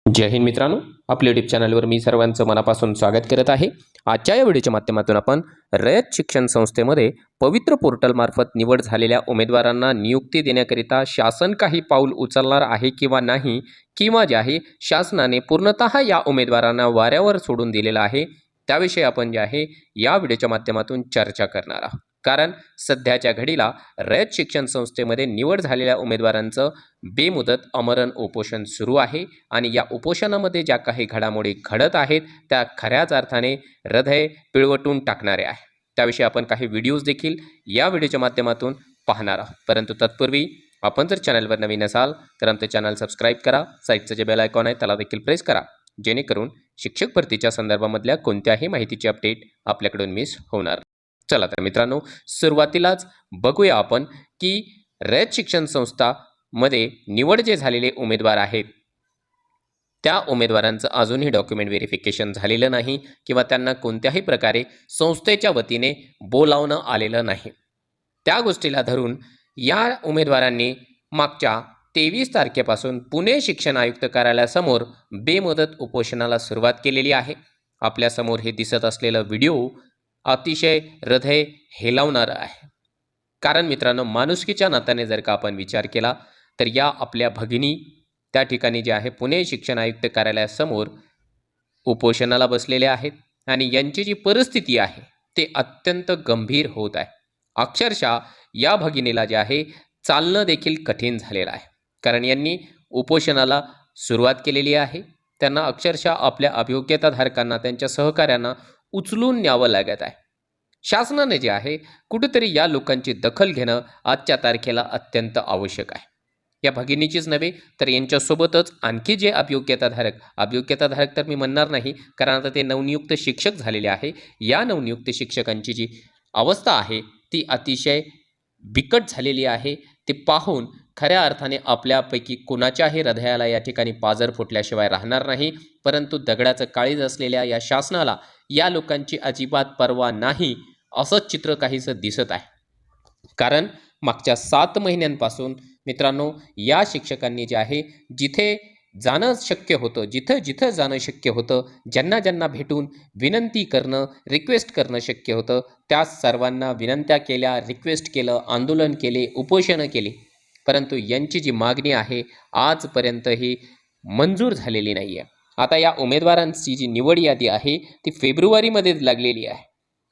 जय हिंद मित्रांनो, आपल्या यूट्यूब चॅनलवर मी सर्वांचं मनापासून स्वागत करत आहे। आजच्या या व्हिडिओच्या माध्यमातून आपण रयत शिक्षण संस्थेमध्ये पवित्र पोर्टल मार्फत निवड झालेल्या उमेदवारांना नियुक्ती देण्याकरिता शासन काही पाऊल उचलणार आहे किंवा नाही, किंवा जे आहे शासनाने पूर्णतः या उमेदवारांना वाऱ्यावर सोडून दिलेलं आहे, त्याविषयी आपण जे आहे या व्हिडिओच्या माध्यमातून चर्चा करणार आहोत। कारण सध्याच्या घडीला रयत शिक्षण संस्थेमध्ये निवड झालेल्या उमेदवारांचं बेमुदत आमरण उपोषण सुरू आहे आणि या उपोषणामध्ये ज्या काही घडामोडी घडत आहेत त्या खऱ्याच अर्थाने हृदय पिळवटून टाकणारे आहे। त्याविषयी आपण काही व्हिडिओज देखील या व्हिडिओच्या माध्यमातून पाहणार आहोत। परंतु तत्पूर्वी आपण जर चॅनलवर नवीन असाल तर आमचे चॅनल सबस्क्राइब करा, साईडचं जे बेल आयकॉन आहे त्याला देखील प्रेस करा, जेणेकरून शिक्षक भरतीच्या संदर्भामधल्या कोणत्याही माहितीची अपडेट आपल्याकडून मिस होणार नाही। चला तर मित्रांनो, सुरुवातीलाच बघूया आपण की रयत शिक्षण संस्था मध्ये निवड जे झालेले उमेदवार आहेत त्या उमेदवारांचं अजूनही डॉक्युमेंट व्हेरिफिकेशन झालेलं नाही किंवा त्यांना कोणत्याही प्रकारे संस्थेच्या वतीने बोलावणं आलेलं नाही। त्या गोष्टीला धरून या उमेदवारांनी मागच्या 23 तारखेपासून पुणे शिक्षण आयुक्त कार्यालयासमोर बेमुदत उपोषणाला सुरुवात केलेली आहे। आपल्यासमोर हे दिसत असलेलं व्हिडिओ अतिशय हृदय हेलावणारं आहे। कारण मित्रांनो, माणुसकीच्या नात्याने जर का आपण विचार केला तर या आपल्या भगिनी त्या ठिकाणी जे आहे पुणे शिक्षण आयुक्त कार्यालयासमोर उपोषणाला बसलेले आहेत आणि यांची जी परिस्थिती आहे ते अत्यंत गंभीर होत आहे। अक्षरशः या भगिनीला जे आहे चालणं देखील कठीण झालेलं आहे, कारण यांनी उपोषणाला सुरुवात केलेली आहे। त्यांना अक्षरशः आपल्या अभियोग्यताधारकांना, त्यांच्या सहकाऱ्यांना उचलून न्यावं लागत आहे। शासनाने जे आहे कुठेतरी या लोकांची दखल घेणं आजच्या तारखेला अत्यंत आवश्यक आहे। या भगिनीचीच नव्हे तर यांच्यासोबतच आणखी जे अभियोग्यताधारक तर मी म्हणणार नाही, कारण आता ते नवनियुक्त शिक्षक झालेले आहे। या नवनियुक्त शिक्षकांची जी अवस्था आहे ती अतिशय बिकट झालेली आहे। ते पाहून खऱ्या अर्थाने आपल्यापैकी कुणाच्याही हृदयाला या ठिकाणी पाजर फुटल्याशिवाय राहणार नाही। परंतु दगडाचं काळीज असलेल्या या शासनाला या लोकांची अजिबात पर्वा नाही, असंच चित्र काहीसं दिसत आहे। कारण मागच्या 7 महिन्यांपासून मित्रांनो या शिक्षकांनी जे आहे जिथे जाणं शक्य होतं, जिथं जाणं शक्य होतं, ज्यांना भेटून विनंती करणं, रिक्वेस्ट करणं शक्य होतं, त्या सर्वांना विनंत्या केल्या, रिक्वेस्ट केलं, आंदोलन केले, उपोषणं केली, परंतु यांची जी मागणी आहे आजपर्यंतही मंजूर झालेली नाही आहे। आता या उमेदवारांची जी निवड यादी आहे ती फेब्रुवारीमध्येच लागलेली आहे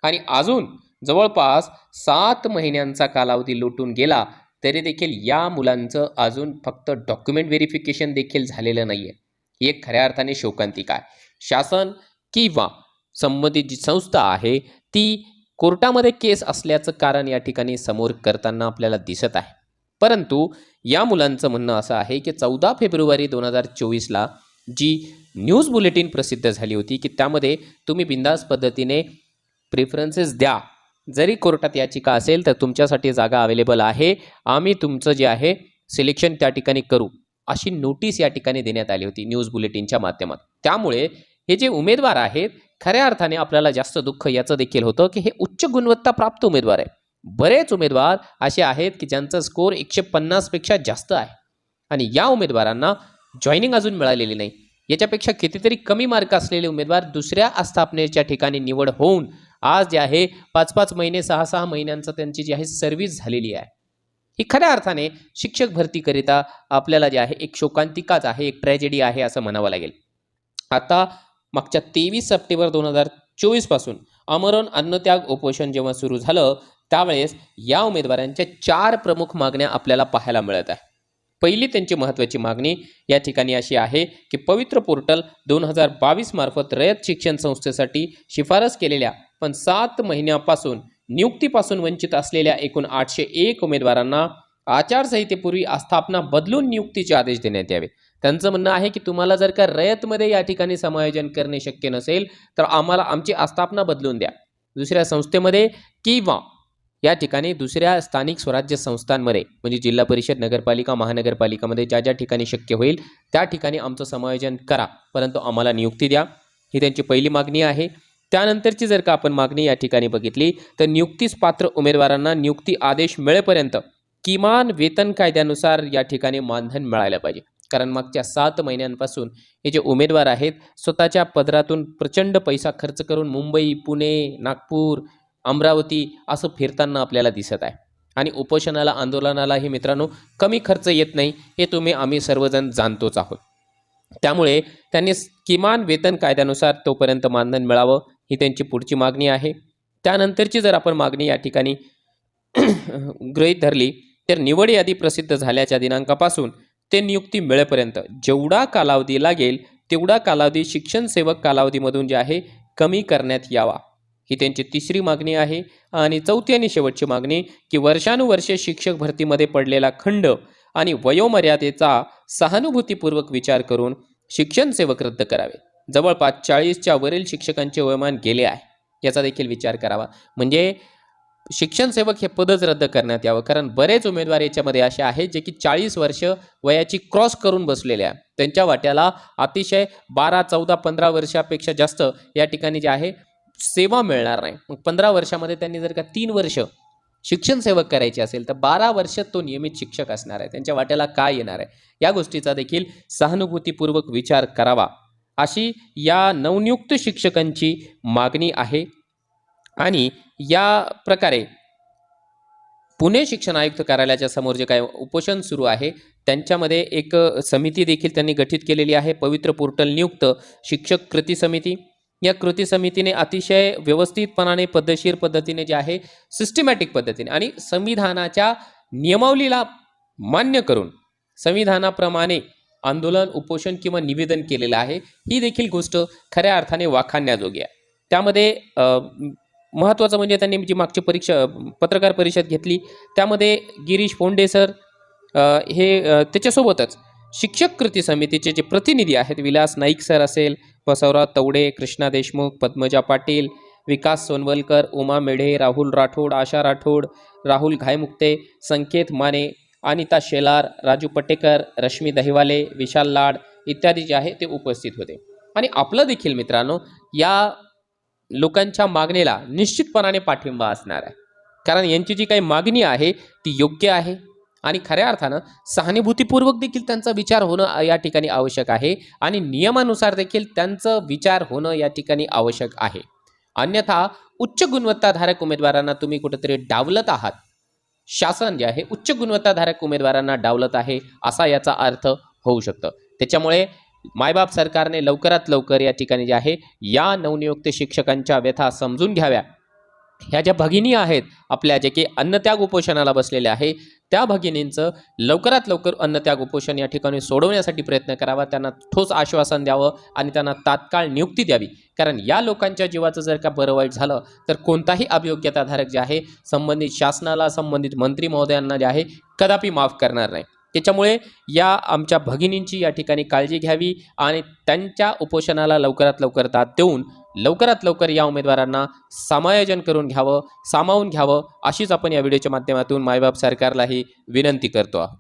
आणि अजून जवळपास 7 महिन्यांचा कालावधी लोटून गेला तरी देखील या मुलांचं अजून फक्त डॉक्युमेंट व्हेरिफिकेशन देखील झालेलं नाही आहे। ही एक खऱ्या अर्थाने शोकांतिका आहे। शासन किंवा संबंधित जी संस्था आहे ती कोर्टामध्ये केस असल्याचं कारण या ठिकाणी समोर करताना आपल्याला दिसत आहे। परंतु या मुलांचं म्हणणं असं आहे की 14 फेब्रुवारी 2024ला जी न्यूज बुलेटिन प्रसिद्ध झाली होती की त्यामध्ये तुम्ही बिंदास पद्धतीने प्रेफरन्सेस द्या, जरी कोर्टात याचिका असेल तर तुमच्यासाठी जागा अवेलेबल आहे, आम्ही तुमचं जे आहे सिलेक्शन त्या ठिकाणी करू, अशी नोटीस या ठिकाणी देण्यात आली होती न्यूज बुलेटिनच्या माध्यमातून। त्यामुळे हे जे उमेदवार आहेत खऱ्या अर्थाने आपल्याला जास्त दुःख याचं देखील होतं की हे उच्च गुणवत्ता प्राप्त उमेदवार आहे। बरेच उमेदवार असे आहेत की ज्यांचा स्कोर 150 पेक्षा जास्त आहे आणि या उमेदवारांना जॉईनिंग अजून मिळालेली नाही। याच्यापेक्षा कितीतरी कमी मार्क असलेले उमेदवार दुसऱ्या आस्थापनेच्या ठिकाणी निवड होऊन आज जे आहे 5-5 महिने 6-6 महिन्यांचं त्यांची जी आहे सर्व्हिस झालेली आहे। ही खऱ्या अर्थाने शिक्षक भरतीकरिता आपल्याला जे आहे एक शोकांतिकाच आहे, एक ट्रॅजेडी आहे असं म्हणावं लागेल। आता मागच्या 23 सप्टेंबर 2024 पासून आमरण अन्नत्याग उपोषण जेव्हा सुरू झालं त्यावेळेस या उमेदवारांच्या 4 प्रमुख मागण्या आपल्याला पाहायला मिळत आहे। पहिली त्यांची महत्त्वाची मागणी या ठिकाणी अशी आहे की पवित्र पोर्टल 2022 मार्फत रयत शिक्षण संस्थेसाठी शिफारस केलेल्या पण 7 महिन्यापासून नियुक्तीपासून वंचित असलेल्या एकूण 801 उमेदवारांना आचारसंहितेपूर्वी आस्थापना बदलून नियुक्तीचे आदेश देण्यात यावे। त्यांचं म्हणणं आहे की तुम्हाला जर का रयतमध्ये या ठिकाणी समायोजन करणे शक्य नसेल तर आम्हाला आमची आस्थापना बदलून द्या, दुसऱ्या संस्थेमध्ये किंवा या ठिकाणी दुसऱ्या स्थानिक स्वराज्य संस्थांमध्ये म्हणजे जिल्हा परिषद, नगरपालिका, महानगरपालिकामध्ये ज्या ज्या ठिकाणी शक्य होईल त्या ठिकाणी आमचं समायोजन करा, परंतु आम्हाला नियुक्ती द्या। ही त्यांची पहिली मागणी आहे। त्यानंतरची जर का आपण मागणी या ठिकाणी बघितली तर नियुक्तीस पात्र उमेदवारांना नियुक्ती आदेश मिळेपर्यंत किमान वेतन कायद्यानुसार या ठिकाणी मानधन मिळालं पाहिजे। कारण मागच्या 7 महिन्यांपासून हे जे उमेदवार आहेत स्वतःच्या पदरातून प्रचंड पैसा खर्च करून मुंबई, पुणे, नागपूर, अमरावती असं फिरताना आपल्याला दिसत आहे. आणि उपोषणाला, आंदोलनालाही मित्रांनो कमी खर्च येत नाही, हे आम्ही सर्वजण जाणतोच आहोत. त्यामुळे त्यांनी किमान वेतन कायद्यानुसार तोपर्यंत मानधन मिळावं ही त्यांची पुढची मागणी आहे. त्यानंतरची जर आपण मागणी या ठिकाणी गृहीत धरली तर निवड यादी प्रसिद्ध झाल्याच्या दिनांकापासून ते नियुक्ती मिळेपर्यंत जेवढा कालावधी लागेल तेवढा कालावधी शिक्षण सेवक कालावधीमधून जे आहे कमी करण्यात यावा ही त्यांची तिसरी मागणी आहे. आणि चौथी आणि शेवटची मागणी की वर्षानुवर्षे शिक्षक भरतीमध्ये पडलेला खंड आणि वयोमर्यादेचा सहानुभूतीपूर्वक विचार करून शिक्षण सेवक रद्द करावे. जवळपास 40च्या वरील शिक्षकांचे वयोमान गेले आहे, याचा देखील विचार करावा. म्हणजे शिक्षण सेवक हे पदच रद्द करण्यात यावं, कारण बरेच उमेदवार याच्यामध्ये असे आहेत जे की 40 वर्ष वयाची क्रॉस करून बसलेले आहे. त्यांच्या वाट्याला अतिशय 12, 14, 15 वर्षापेक्षा जास्त या ठिकाणी जे आहे सेवा मिळणार नाही. मग 15 वर्षामध्ये त्यांनी जर का 3 वर्ष शिक्षण सेवक करायचे असेल तर 12 वर्ष तो नियमित शिक्षक असणार आहे. त्यांच्या वाट्याला काय येणार आहे, या गोष्टीचा देखील सहानुभूतीपूर्वक विचार करावा अशी या नवनियुक्त शिक्षकांची मागणी आहे. आणि या प्रकारे पुणे शिक्षण आयुक्त कार्यालयाच्या समोर जे काय उपोषण सुरू आहे त्यांच्यामध्ये एक समिती देखील त्यांनी गठीत केलेली आहे, पवित्र पोर्टल नियुक्त शिक्षक कृती समिती. या कृती समितीने अतिशय व्यवस्थितपणाने पद्धतशीर पद्धतीने जे आहे सिस्टमॅटिक पद्धतीने आणि संविधानाच्या नियमावलीला मान्य करून संविधानाप्रमाणे आंदोलन, उपोषण किंवा निवेदन केलेलं आहे. ही देखील गोष्ट खऱ्या अर्थाने वाखाणण्याजोगी आहे. त्यामध्ये महत्त्वाचं म्हणजे त्यांनी जी मागची पत्रकार परिषद घेतली त्यामध्ये गिरीश फोंडे सर हे त्याच्यासोबतच शिक्षक कृती समितीचे जे प्रतिनिधी आहेत विलास नाईक सर असेल, बसवराव तवडे, कृष्णा देशमुख, पद्मजा पाटील, विकास सोनवलकर, उमा मेढे, राहुल राठोड, आशा राठोड, राहुल घायमुक्ते, संकेत माने, अनिता शेलार, राजू पटेकर, रश्मी दहिवाले, विशाल लाड इत्यादी जे आहे ते उपस्थित होते. आणि आपलं देखील मित्रांनो या लोकांच्या मागणीला निश्चितपणाने पाठिंबा असणार आहे, कारण यांची जी काही मागणी आहे ती योग्य आहे आणि खऱ्या अर्थानं सहानुभूतीपूर्वक देखील त्यांचा विचार होणं या ठिकाणी आवश्यक आहे आणि नियमानुसार देखील त्यांचं विचार होणं या ठिकाणी आवश्यक आहे. अन्यथा उच्च गुणवत्ताधारक उमेदवारांना तुम्ही कुठेतरी डावलत आहात. शासन जे आहे उच्च गुणवत्ताधारक उमेदवारांना डावलत आहे असा याचा अर्थ होऊ शकतं. त्याच्यामुळे मायबाप सरकारने लवकरात लवकर या ठिकाणी जे आहे या नवनियुक्त शिक्षकांच्या व्यथा समजून घ्याव्या. ह्या ज्या भगिनी आहेत आपल्या जे की अन्नत्याग उपोषणाला बसलेल्या आहे त्या भगिनींचं लवकरात लवकर अन्नत्याग उपोषण या ठिकाणी सोडवण्यासाठी प्रयत्न करावा, त्यांना ठोस आश्वासन द्यावं आणि त्यांना तात्काळ नियुक्ती द्यावी. कारण या लोकांच्या जीवाचं जर का बरं वाईट झालं तर कोणताही अभियोग्यताधारक जे आहे संबंधित शासनाला, संबंधित मंत्री महोदयांना जे आहे कदापि माफ करणार नाही. त्याच्यामुळे या आमच्या भगिनींची या ठिकाणी काळजी घ्यावी आणि त्यांच्या उपोषणाला लवकरात लवकर दाद देऊन लवकरात लवकर या उमेदवारांना समायोजन करून घ्यावं, सामावून घ्यावं अशीच आपण या व्हिडिओच्या माध्यमातून मायबाप सरकारलाही विनंती करतो आहोत.